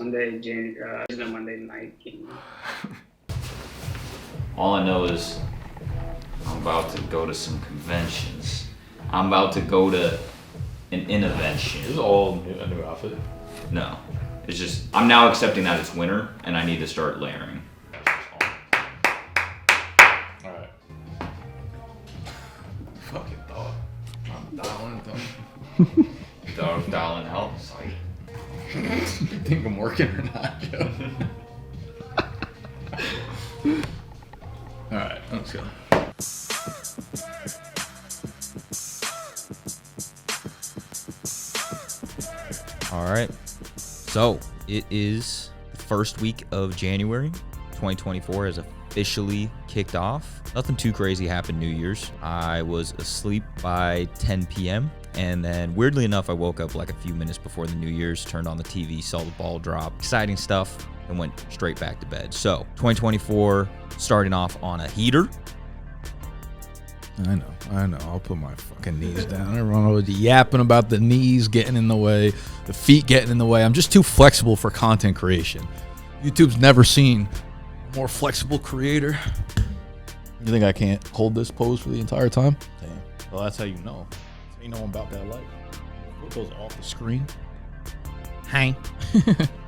Monday night game. All I know is I'm about to go to some conventions. I'm about to go to an intervention. This is all a new outfit? No. It's just, I'm now accepting that it's winter and I need to start layering. Alright. Fucking thought. I'm dialing them. Dialing out. You think I'm working or not, Joe? Alright, let's go. All right. So it is the first week of January. 2024 has officially kicked off. Nothing too crazy happened New Year's. I was asleep by 10 p.m. And then weirdly enough, I woke up like a few minutes before the New Year's, turned on the TV, saw the ball drop. Exciting stuff, and went straight back to bed. So 2024 starting off on a heater. I know. I'll put my fucking knees down. Everyone always yapping about the knees getting in the way, the feet getting in the way. I'm just too flexible for content creation. YouTube's never seen a more flexible creator. You think I can't hold this pose for the entire time? Damn. Well, that's how you know. That's how you know I'm about that life. Put those off the screen. Hey.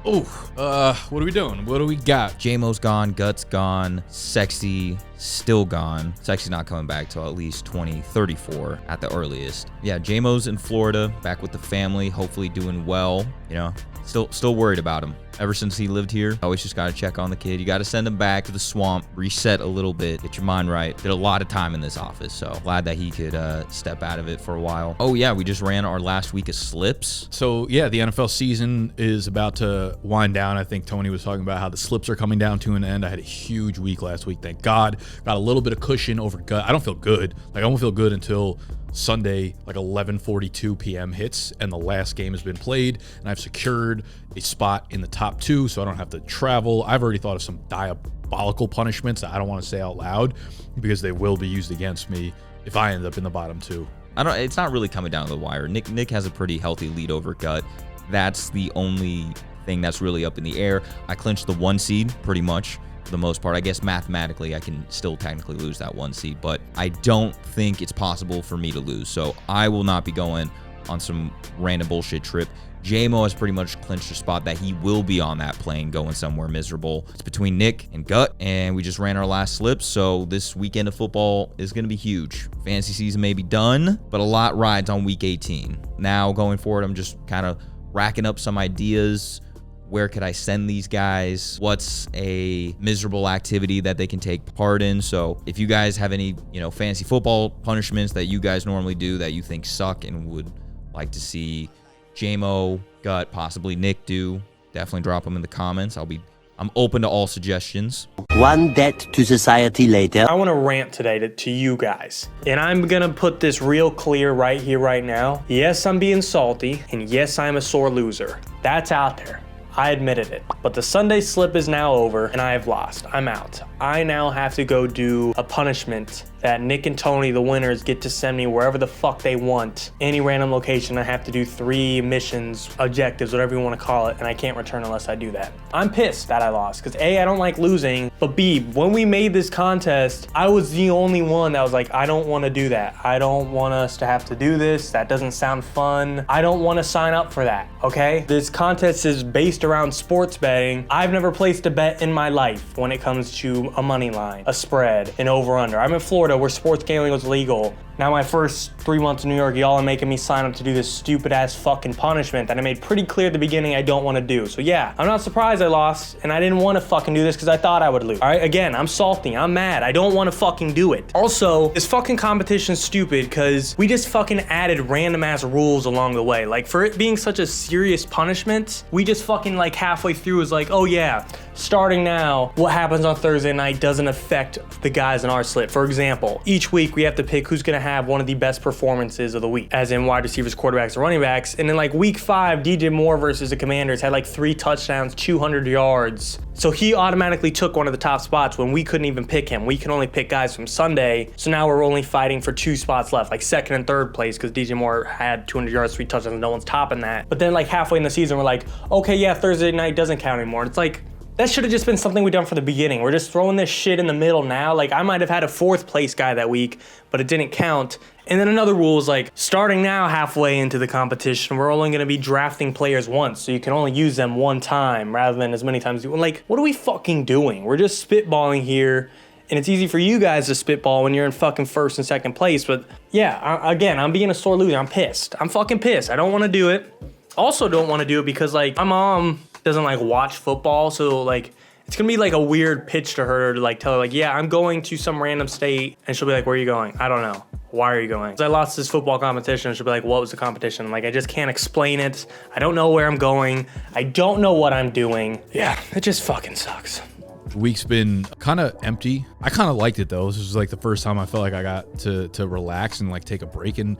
What are we doing? What do we got? Jaymo's gone, Gut's gone, Sexy still gone. Sexy's not coming back till at least 2034 at the earliest. Yeah, Jaymo's in Florida, back with the family, hopefully doing well. You know, still worried about him. Ever since he lived here, always just got to check on the kid. You got to send him back to the swamp, reset a little bit, get your mind right. Did a lot of time in this office, so glad that he could step out of it for a while. Oh yeah, we just ran our last week of slips. So yeah, the NFL season is about to wind down. I think Tony was talking about how the slips are coming down to an end. I had a huge week last week, thank God. Got a little bit of cushion over gut. I don't feel good. Like I won't feel good until Sunday, like 11:42 p.m. hits and the last game has been played, and I've secured a spot in the top 2, so I don't have to travel. I've already thought of some diabolical punishments that I don't want to say out loud because they will be used against me if I end up in the bottom 2. It's not really coming down to the wire. Nick has a pretty healthy lead over Gut. That's the only thing that's really up in the air. I clinched the 1 seed pretty much for the most part. I guess mathematically I can still technically lose that 1 seed, but I don't think it's possible for me to lose. So I will not be going on some random bullshit trip. Jaymo has pretty much clinched a spot that he will be on that plane going somewhere miserable. It's between Nick and Gut, and we just ran our last slips, so this weekend of football is going to be huge. Fantasy season may be done, but a lot rides on week 18. Now going forward, I'm just kind of racking up some ideas. Where could I send these guys? What's a miserable activity that they can take part in? So if you guys have any, fantasy football punishments that you guys normally do that you think suck and would like to see Jaymo, Gut, possibly Nick do, definitely drop them in the comments. I'm open to all suggestions. One debt to society later. I want to rant today to you guys. And I'm going to put this real clear right here, right now. Yes, I'm being salty. And yes, I'm a sore loser. That's out there. I admitted it. But the Sunday slip is now over and I have lost. I'm out. I now have to go do a punishment that Nick and Tony, the winners, get to send me wherever the fuck they want. Any random location. I have to do 3 missions, objectives, whatever you want to call it, and I can't return unless I do that. I'm pissed that I lost, because A, I don't like losing, but B, when we made this contest, I was the only one that was like, I don't want to do that. I don't want us to have to do this. That doesn't sound fun. I don't want to sign up for that, okay? This contest is based around sports betting. I've never placed a bet in my life when it comes to a money line, a spread, an over-under. I'm in Florida where sports gambling was legal. Now my first 3 months in New York, y'all are making me sign up to do this stupid ass fucking punishment that I made pretty clear at the beginning I don't want to do. So yeah, I'm not surprised I lost, and I didn't want to fucking do this because I thought I would lose. All right, again, I'm salty, I'm mad, I don't want to fucking do it. Also, this fucking competition's stupid because we just fucking added random ass rules along the way. Like for it being such a serious punishment, we just fucking like halfway through was like, oh yeah, starting now, what happens on Thursday night doesn't affect the guys in our slip. For example, each week we have to pick who's gonna have one of the best performances of the week, as in wide receivers, quarterbacks, and running backs. And in like week 5, DJ Moore versus the Commanders had like 3 touchdowns, 200 yards. So he automatically took one of the top spots when we couldn't even pick him. We can only pick guys from Sunday. So now we're only fighting for 2 spots left, like 2nd and 3rd place, because DJ Moore had 200 yards, 3 touchdowns, and no one's topping that. But then like halfway in the season, we're like, okay, yeah, Thursday night doesn't count anymore. And it's like, that should have just been something we done from the beginning. We're just throwing this shit in the middle now. Like, I might have had a 4th place guy that week, but it didn't count. And then another rule is like, starting now halfway into the competition, we're only gonna be drafting players once, so you can only use them 1 time rather than as many times. Like, what are we fucking doing? We're just spitballing here, and it's easy for you guys to spitball when you're in fucking 1st and 2nd place. But yeah, again, I'm being a sore loser. I'm pissed. I'm fucking pissed. I don't wanna do it. Also don't wanna do it because like, my mom doesn't like watch football, so like it's gonna be like a weird pitch to her to like tell her like, yeah, I'm going to some random state, and she'll be like, where are you going? I don't know. Why are you going? 'Cause I lost this football competition, and she'll be like, what was the competition? Like, I just can't explain it. I don't know where I'm going. I don't know what I'm doing. Yeah, it just fucking sucks. The week's been kind of empty. I kind of liked it though. This was like the first time I felt like I got to relax and like take a break in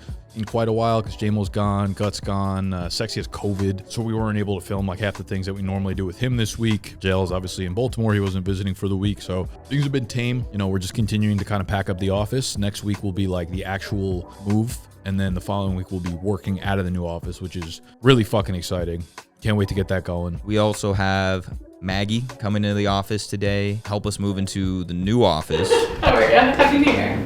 quite a while, because Jaymo's gone, Gut's gone, Sexy has COVID, so we weren't able to film like half the things that we normally do with him this week. Jail's obviously in Baltimore. He wasn't visiting for the week, so things have been tame. You know, we're just continuing to kind of pack up the office. Next week will be like the actual move, and then the following week we'll be working out of the new office, which is really fucking exciting. Can't wait to get that going. We also have Maggie coming into the office today, help us move into the new office. How are you? Happy New Year.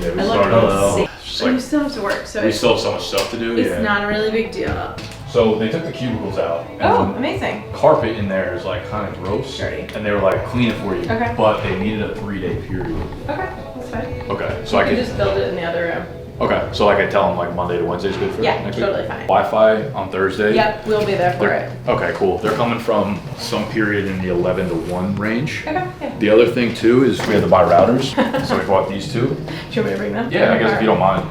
Yeah, we I started look just and you like, still have to work, so we it's still have so much stuff to do. Yeah. not a really big deal. So they took the cubicles out. And Oh, amazing. carpet in there is like kind of gross. Dirty. And they were like, clean it for you. Okay. But they needed a 3-day period. Okay, that's fine. Okay. So You I can could just build it in the other room. Okay. So I could tell them like Monday to Wednesday is good for Yeah, next totally week. fine. Wi-Fi on Thursday. Yep, we'll be there for They're- it. Okay, cool. They're coming from some period in the 11 to 1 range. Okay, yeah. The other thing too is we had to buy routers. So we bought these 2. Do you want me to bring them? Yeah, I guess if you don't mind.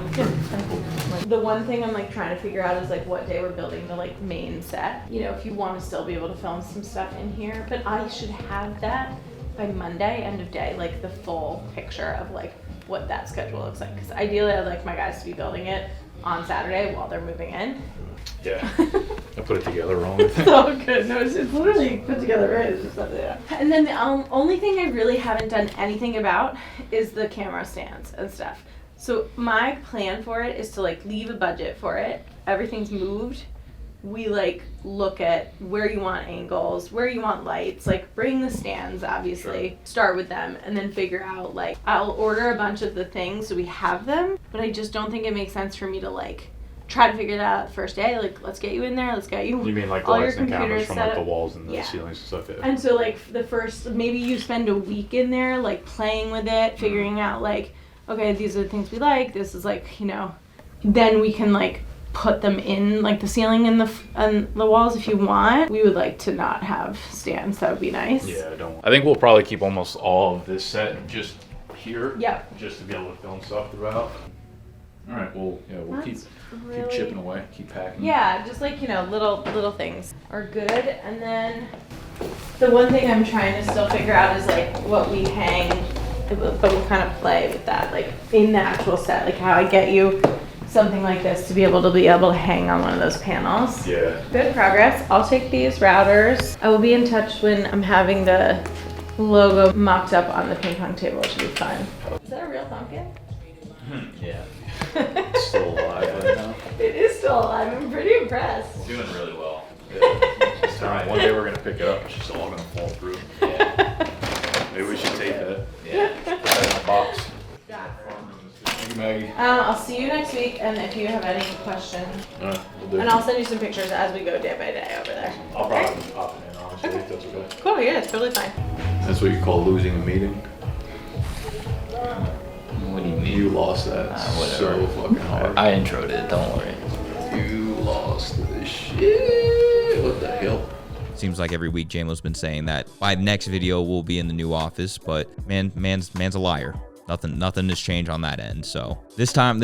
The one thing I'm like trying to figure out is like what day we're building the like main set. You know, if you want to still be able to film some stuff in here, but I should have that by Monday, end of day, like the full picture of like what that schedule looks like. Because ideally, I'd like my guys to be building it on Saturday while they're moving in. Yeah. I put it together wrong. I think. It's all good. No, it's literally put together right. It's just yeah. And then the only thing I really haven't done anything about is the camera stands and stuff. So my plan for it is to like leave a budget for it. Everything's moved. We like look at where you want angles, where you want lights, like bring the stands, obviously, start with them, and then figure out like, I'll order a bunch of the things so we have them, but I just don't think it makes sense for me to like try to figure that out first day. Like, let's get you in there, let's get you You mean like the all your lights and cameras computers from set like the up. walls and the Yeah. ceilings and stuff? Yeah. And so like the first, maybe you spend a week in there like playing with it, figuring out like, okay, these are the things we like, this is like, you know, then we can like put them in like the ceiling and the walls if you want. We would like to not have stands, that would be nice. Yeah, I don't. I think we'll probably keep almost all of this set just here. Yep. Just to be able to film stuff throughout. All right. Well, yeah, we'll keep chipping away, keep packing. Yeah, just like, you know, little things are good. And then the one thing I'm trying to still figure out is like what we hang, but we'll kind of play with that, like in the actual set, like how I get you something like this to be able to hang on one of those panels. Yeah. Good progress. I'll take these routers. I will be in touch when I'm having the logo mocked up on the ping pong table. It should be fun. Is that a real pumpkin? Yeah. It's still alive right now. It is still alive. I'm pretty impressed. Doing really well. It's time. One day we're gonna pick it up. It's just all gonna fall through. Yeah. Maybe we should tape it. Yeah. Put that in a box. Thank you, Maggie. I'll see you next week, and if you have any questions, All right, we'll do. and I'll send you some pictures as we go day by day over there. I'll probably be popping in, honestly, if that's okay. Cool, yeah, it's totally fine. That's what you call losing a meeting. What do you mean? You lost that whatever. so fucking hard. I introed it, don't worry. You lost this shit. What the hell? Seems like every week Jaymo's been saying that by next video we'll be in the new office, but man's a liar. Nothing has changed on that end. So this time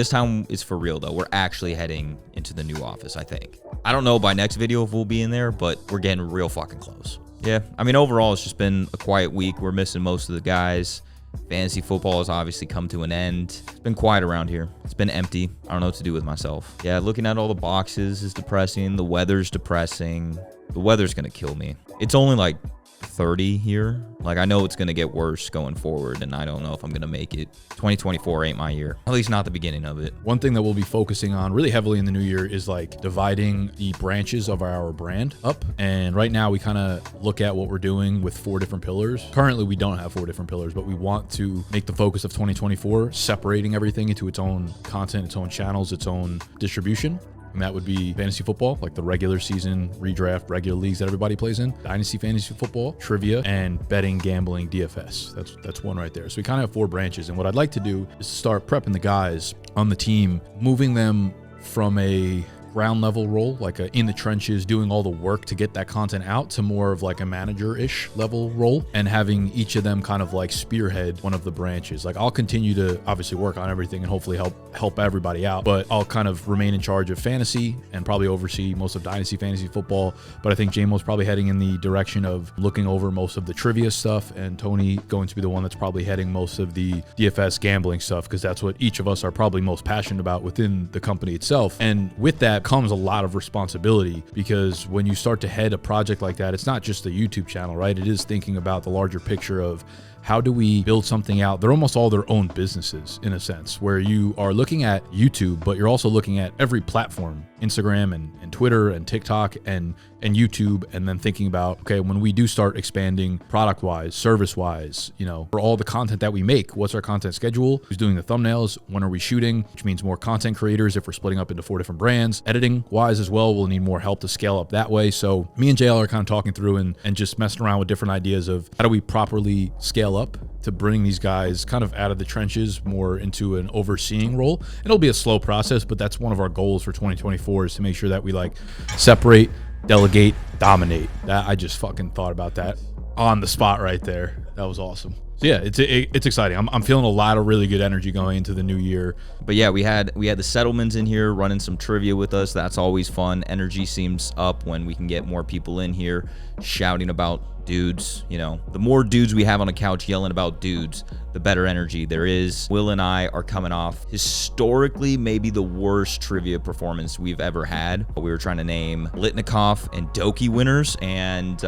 is for real though. We're actually heading into the new office, I think. I don't know by next video if we'll be in there, but we're getting real fucking close. Yeah, I mean overall it's just been a quiet week. We're missing most of the guys. Fantasy football has obviously come to an end. It's been quiet around here. It's been empty. I don't know what to do with myself. Yeah, looking at all the boxes is depressing. The weather's depressing. The weather's gonna kill me. It's only like 30 here. Like, I know it's gonna get worse going forward, and I don't know if I'm gonna make it. 2024 ain't my year. At least not the beginning of it. One thing that we'll be focusing on really heavily in the new year is like dividing the branches of our brand up. And right now we kind of look at what we're doing with 4 different pillars. Currently we don't have 4 different pillars, but we want to make the focus of 2024 separating everything into its own content, its own channels, its own distribution. And that would be fantasy football, like the regular season, redraft, regular leagues that everybody plays in, dynasty fantasy football, trivia, and betting, gambling, DFS. That's one right there. So we kind of have 4 branches. And what I'd like to do is start prepping the guys on the team, moving them from a ground level role, like in the trenches, doing all the work to get that content out, to more of like a manager-ish level role, and having each of them kind of like spearhead one of the branches. Like, I'll continue to obviously work on everything and hopefully help everybody out, but I'll kind of remain in charge of fantasy and probably oversee most of dynasty fantasy football. But I think Jaymo's probably heading in the direction of looking over most of the trivia stuff, and Tony going to be the one that's probably heading most of the DFS gambling stuff, because that's what each of us are probably most passionate about within the company itself. And with that comes a lot of responsibility, because when you start to head a project like that, it's not just the YouTube channel, right? It is thinking about the larger picture of how do we build something out. They're almost all their own businesses in a sense, where you are looking at YouTube, but you're also looking at every platform, Instagram and Twitter and TikTok and YouTube, and then thinking about, okay, when we do start expanding product wise, service wise, for all the content that we make, what's our content schedule? Who's doing the thumbnails? When are we shooting? Which means more content creators if we're splitting up into 4 different brands. Editing wise as well, we'll need more help to scale up that way. So me and JL are kind of talking through and just messing around with different ideas of how do we properly scale up to bring these guys kind of out of the trenches more into an overseeing role. It'll be a slow process, but that's one of our goals for 2024, is to make sure that we like separate, delegate, dominate. That I just fucking thought about that on the spot right there. That was awesome. So yeah, it's exciting. I'm feeling a lot of really good energy going into the new year. But yeah, we had the Settlemans in here running some trivia with us. That's always fun. Energy seems up when we can get more people in here shouting about dudes. The more dudes we have on the couch yelling about dudes, the better energy there is. Will and I are coming off historically maybe the worst trivia performance we've ever had. We were trying to name Litnikoff and Doki winners, and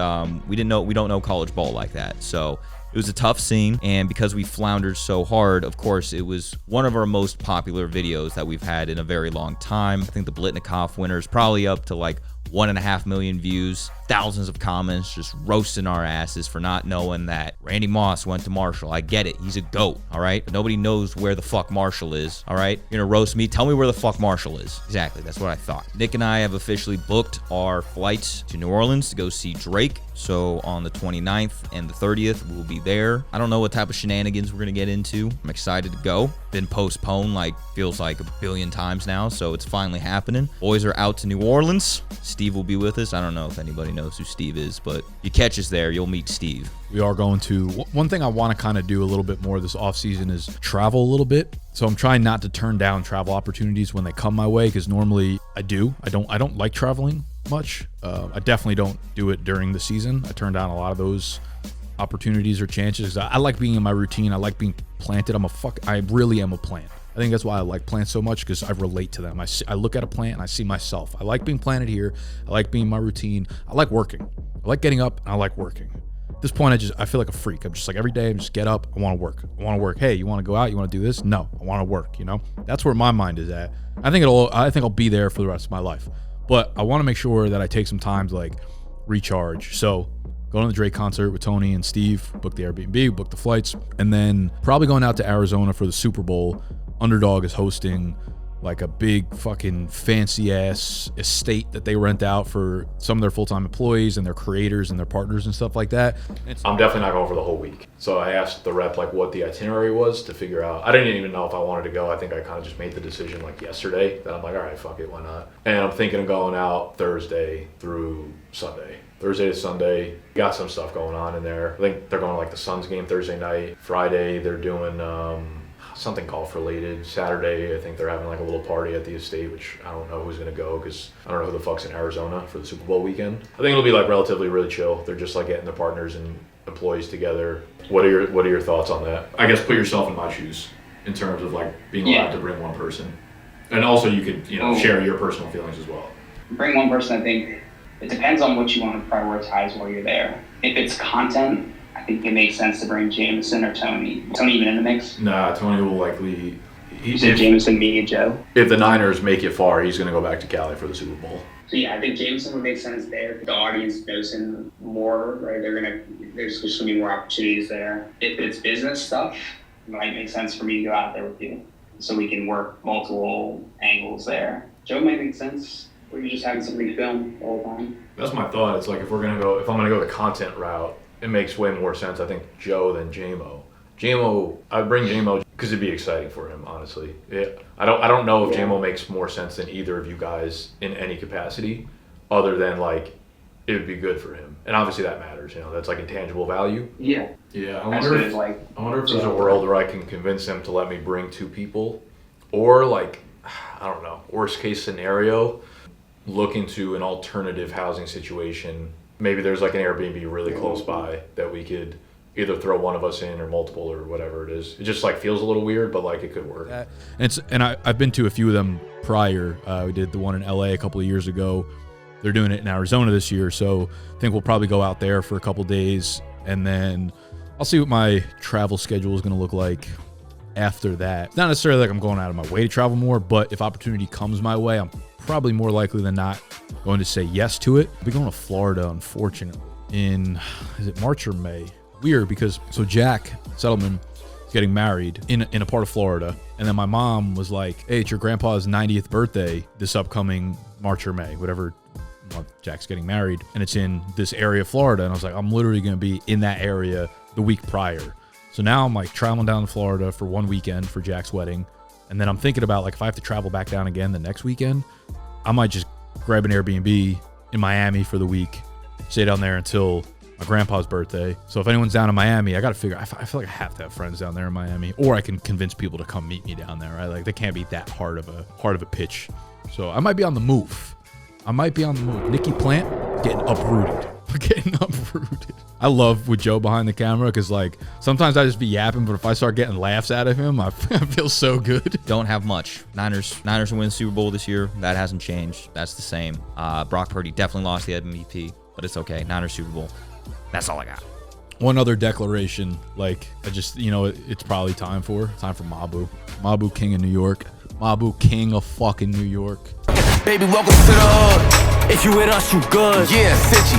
we don't know college ball like that. So it was a tough scene, and because we floundered so hard, of course, it was one of our most popular videos that we've had in a very long time. I think the Blitnikoff winner is probably up to like 1.5 million views, thousands of comments just roasting our asses for not knowing that Randy Moss went to Marshall. I get it. He's a GOAT, all right? But nobody knows where the fuck Marshall is, all right? You're gonna roast me? Tell me where the fuck Marshall is. Exactly, that's what I thought. Nick and I have officially booked our flights to New Orleans to go see Drake. So on the 29th and the 30th, we'll be there. I don't know what type of shenanigans we're gonna get into. I'm excited to go. Been postponed feels like a billion times now, so it's finally happening. Boys are out to New Orleans. Steve will be with us. I don't know if anybody knows who Steve is, but if you catch us there, you'll meet Steve. We are going to, one thing I want to kind of do a little bit more this off season is travel a little bit. So I'm trying not to turn down travel opportunities when they come my way, because normally I do. I don't like traveling much. I definitely don't do it during the season. I turn down a lot of those opportunities or chances. I like being in my routine. I like being planted. I really am a plant. I think that's why I like plants so much, because I relate to them. I look at a plant and I see myself. I like being planted here. I like being in my routine. I like working. I like getting up and I like working. At this point, I feel like a freak. I'm just like, every day I just get up. I want to work. I want to work. Hey, you want to go out? You want to do this? No, I want to work. That's where my mind is at. I think I'll be there for the rest of my life, but I want to make sure that I take some time to like recharge. So going to the Drake concert with Tony and Steve, book the Airbnb, book the flights, and then probably going out to Arizona for the Super Bowl. Underdog is hosting like a big fucking fancy ass estate that they rent out for some of their full-time employees and their creators and their partners and stuff like that. I'm definitely not going for the whole week. So I asked the rep like what the itinerary was to figure out. I didn't even know if I wanted to go. I think I kind of just made the decision like yesterday that I'm like, all right, fuck it, why not? And I'm thinking of going out Thursday through Sunday. Thursday to Sunday, got some stuff going on in there. I think they're going to like the Suns game Thursday night. Friday, they're doing something golf related. Saturday, I think they're having like a little party at the estate, which I don't know who's gonna go because I don't know who the fuck's in Arizona for the Super Bowl weekend. I think it'll be like relatively really chill. They're just like getting their partners and employees together. What are your thoughts on that? I guess put yourself in my shoes in terms of like being allowed to bring one person, and also you could share your personal feelings as well. Bring one person. I think it depends on what you want to prioritize while you're there. If it's content, I think it makes sense to bring Jameson or Tony. Tony even in the mix? Nah, Tony will likely. Jameson, me, and Joe. If the Niners make it far, he's gonna go back to Cali for the Super Bowl. So yeah, I think Jameson would make sense there. The audience knows him more, right? There's just gonna be more opportunities there. If it's business stuff, it might make sense for me to go out there with you, so we can work multiple angles there. Joe might make sense. Where you're just having somebody film all the time. That's my thought. It's like if I'm gonna go the content route, it makes way more sense, I think, Joe than Jaymo. I'd bring Jaymo because it'd be exciting for him, honestly. I don't know if Jaymo makes more sense than either of you guys in any capacity, other than like it would be good for him, and obviously that matters. That's like intangible value. Yeah. Yeah. I wonder if there's a world where I can convince him to let me bring 2 people, or like, I don't know, worst case scenario, look into an alternative housing situation. Maybe there's like an Airbnb really close by that we could either throw one of us in or multiple or whatever it is. It just like feels a little weird, but like it could work. I've been to a few of them prior. We did the one in LA a couple of years ago. They're doing it in Arizona this year, so I think we'll probably go out there for a couple days, and then I'll see what my travel schedule is going to look like after that. It's not necessarily like I'm going out of my way to travel more, but if opportunity comes my way, I'm probably more likely than not going to say yes to it. I'll be going to Florida, unfortunately, is it March or May? Weird, because so Jack Settleman is getting married in a part of Florida, and then my mom was like, hey, it's your grandpa's 90th birthday this upcoming March or May, whatever month Jack's getting married, and it's in this area of Florida. And I was like, I'm literally going to be in that area the week prior. So now I'm like traveling down to Florida for one weekend for Jack's wedding, and then I'm thinking about like if I have to travel back down again the next weekend, I might just grab an Airbnb in Miami for the week, stay down there until my grandpa's birthday. So if anyone's down in Miami, I got to figure, I feel like I have to have friends down there in Miami, or I can convince people to come meet me down there, right? Like they can't be that hard of a pitch. So I might be on the move. Nikki Plant getting uprooted. I love with Joe behind the camera because like sometimes I just be yapping, but if I start getting laughs out of him, I feel so good. Don't have much. Niners will win the Super Bowl this year. That hasn't changed. That's the same. Brock Purdy definitely lost the MVP, but it's okay. Niners Super Bowl. That's all I got. One other declaration, like I just, it's probably time for Mabu King of New York. Mabu King of fucking New York. Baby, welcome to the hood. If you with us, you good. Yeah, Fitchy,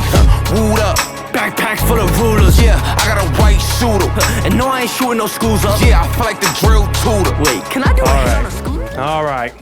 wooed up. Backpacks full of rulers. Yeah, I got a white shooter. And no, I ain't shooting no schools up. Yeah, I feel like the drill tutor. Wait, can I do it on a scooter? All right.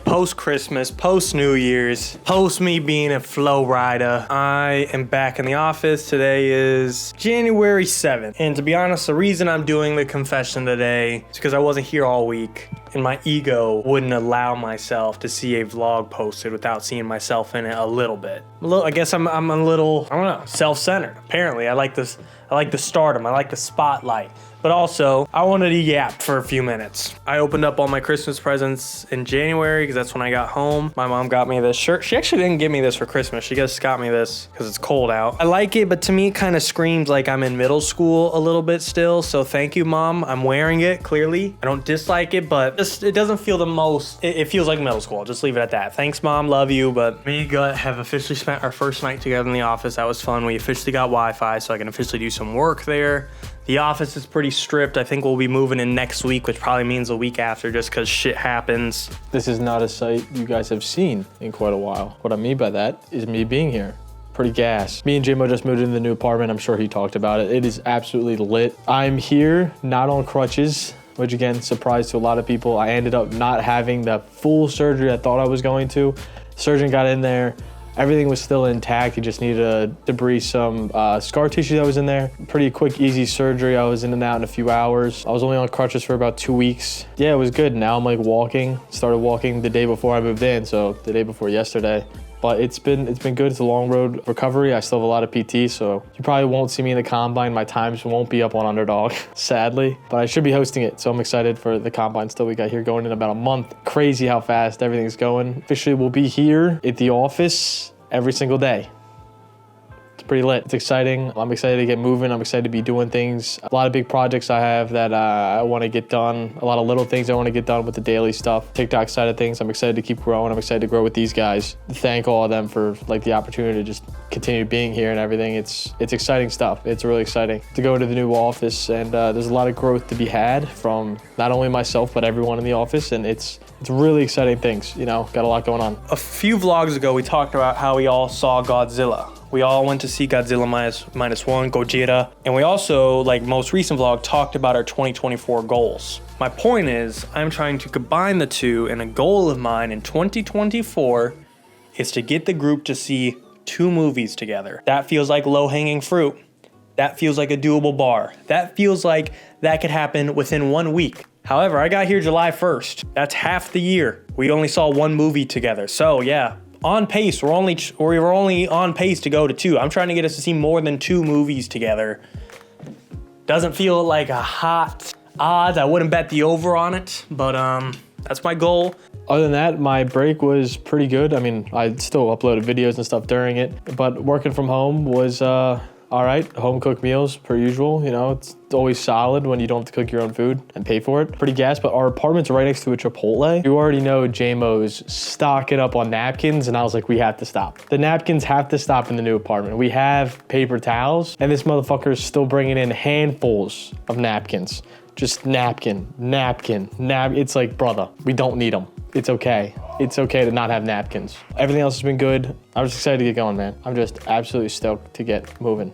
Post-Christmas, post-New Year's, post me being a flow rider, I am back in the office. Today is January 7th. And to be honest, the reason I'm doing the confession today is because I wasn't here all week, and my ego wouldn't allow myself to see a vlog posted without seeing myself in it a little bit. I guess I'm a little, I don't know, self-centered. Apparently, I like the stardom. I like the spotlight. But also, I wanted to yap for a few minutes. I opened up all my Christmas presents in January because that's when I got home. My mom got me this shirt. She actually didn't give me this for Christmas. She just got me this because it's cold out. I like it, but to me, it kind of screams like I'm in middle school a little bit still. So thank you, Mom. I'm wearing it, clearly. I don't dislike it, but it doesn't feel the most. It feels like middle school. I'll just leave it at that. Thanks, Mom. Love you. But me and Gut have officially spent our first night together in the office. That was fun. We officially got Wi-Fi, so I can officially do some work there. The office is pretty stripped. I think we'll be moving in next week, which probably means a week after just because shit happens. This is not a site you guys have seen in quite a while. What I mean by that is me being here. Pretty gas. Me and Jaymo just moved into the new apartment. I'm sure he talked about it. It is absolutely lit. I'm here, not on crutches, which again, surprise to a lot of people. I ended up not having the full surgery I thought I was going to. Surgeon got in there. Everything was still intact. He just needed to debris some scar tissue that was in there. Pretty quick, easy surgery. I was in and out in a few hours. I was only on crutches for about 2 weeks. Yeah, it was good. Now I'm like walking. Started walking the day before I moved in, so the day before yesterday. But it's been good. It's a long road recovery. I still have a lot of PT, so you probably won't see me in the combine. My times won't be up on Underdog, sadly. But I should be hosting it, so I'm excited for the combine still we got here going in about a month. Crazy how fast everything's going. Officially, we'll be here at the office every single day. Pretty lit. It's exciting. I'm excited to get moving. I'm excited to be doing things. A lot of big projects I have that I want to get done. A lot of little things I want to get done with the daily stuff. TikTok side of things, I'm excited to keep growing. I'm excited to grow with these guys. Thank all of them for like the opportunity to just continue being here and everything. It's exciting stuff. It's really exciting to go to the new office, and there's a lot of growth to be had from not only myself but everyone in the office, and it's really exciting things. You know, got a lot going on. A few vlogs ago, we talked about how we all saw Godzilla. We all went to see Godzilla minus one, Gojira. And we also, like most recent vlog, talked about our 2024 goals. My point is, I'm trying to combine the two, and a goal of mine in 2024 is to get the group to see 2 movies together. That feels like low-hanging fruit. That feels like a doable bar. That feels like that could happen within 1 week. However, I got here July 1st. That's half the year. We only saw 1 movie together. So yeah, on pace, we were only on pace to go to 2. I'm trying to get us to see more than 2 movies together. Doesn't feel like a hot odds. I wouldn't bet the over on it, but that's my goal. Other than that, my break was pretty good. I mean, I still uploaded videos and stuff during it, but working from home was all right. Home cooked meals per usual. You know, it's always solid when you don't have to cook your own food and pay for it. Pretty gas, but our apartment's right next to a Chipotle. You already know Jaymo's stocking up on napkins, and I was like, we have to stop. The napkins have to stop in the new apartment. We have paper towels, and this motherfucker is still bringing in handfuls of napkins. Just napkin. It's like, brother, we don't need them. It's okay. It's okay to not have napkins. Everything else has been good. I'm just excited to get going, man. I'm just absolutely stoked to get moving.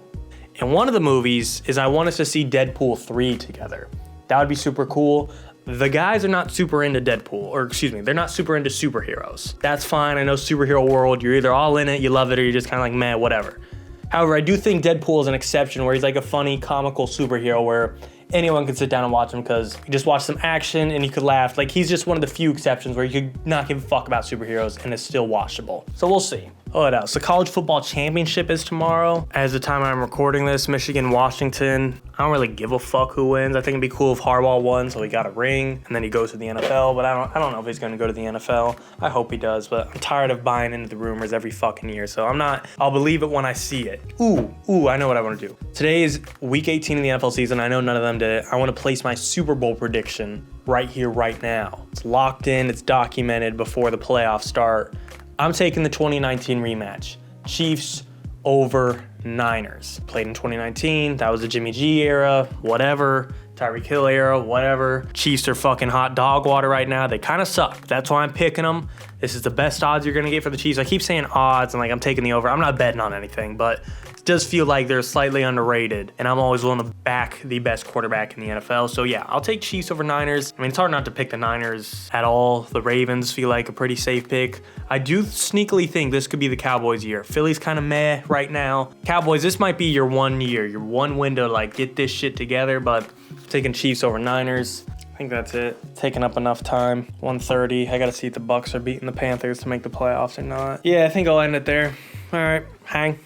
And one of the movies is I want us to see Deadpool 3 together. That would be super cool. The guys are not super into Deadpool, or excuse me, they're not super into superheroes. That's fine. I know superhero world, you're either all in it, you love it, or you're just kind of like, meh, whatever. However, I do think Deadpool is an exception where he's like a funny, comical superhero where anyone could sit down and watch him because you just watch some action and you could laugh. Like, he's just one of the few exceptions where you could not give a fuck about superheroes and it's still watchable. So we'll see. What else? The college football championship is tomorrow. As the time I'm recording this, Michigan, Washington. I don't really give a fuck who wins. I think it'd be cool if Harbaugh won, so he got a ring, and then he goes to the NFL. But I don't know if he's gonna go to the NFL. I hope he does, but I'm tired of buying into the rumors every fucking year. So I'll believe it when I see it. Ooh, I know what I want to do. Today is week 18 in the NFL season. I know none of them did it. I want to place my Super Bowl prediction right here, right now. It's locked in, it's documented before the playoffs start. I'm taking the 2019 rematch. Chiefs over Niners. Played in 2019. That was the Jimmy G era, whatever. Tyreek Hill era, whatever. Chiefs are fucking hot dog water right now. They kind of suck. That's why I'm picking them. This is the best odds you're going to get for the Chiefs. I keep saying odds and like I'm taking the over. I'm not betting on anything, but it does feel like they're slightly underrated, and I'm always willing to back the best quarterback in the NFL. So yeah, I'll take Chiefs over Niners. I mean, it's hard not to pick the Niners at all. The Ravens feel like a pretty safe pick. I do sneakily think this could be the Cowboys' year. Philly's kind of meh right now. Cowboys, this might be your 1 year, your one window to like get this shit together, but I'm taking Chiefs over Niners. I think that's it. Taking up enough time. 1:30. I got to see if the Bucs are beating the Panthers to make the playoffs or not. Yeah, I think I'll end it there. All right, hang.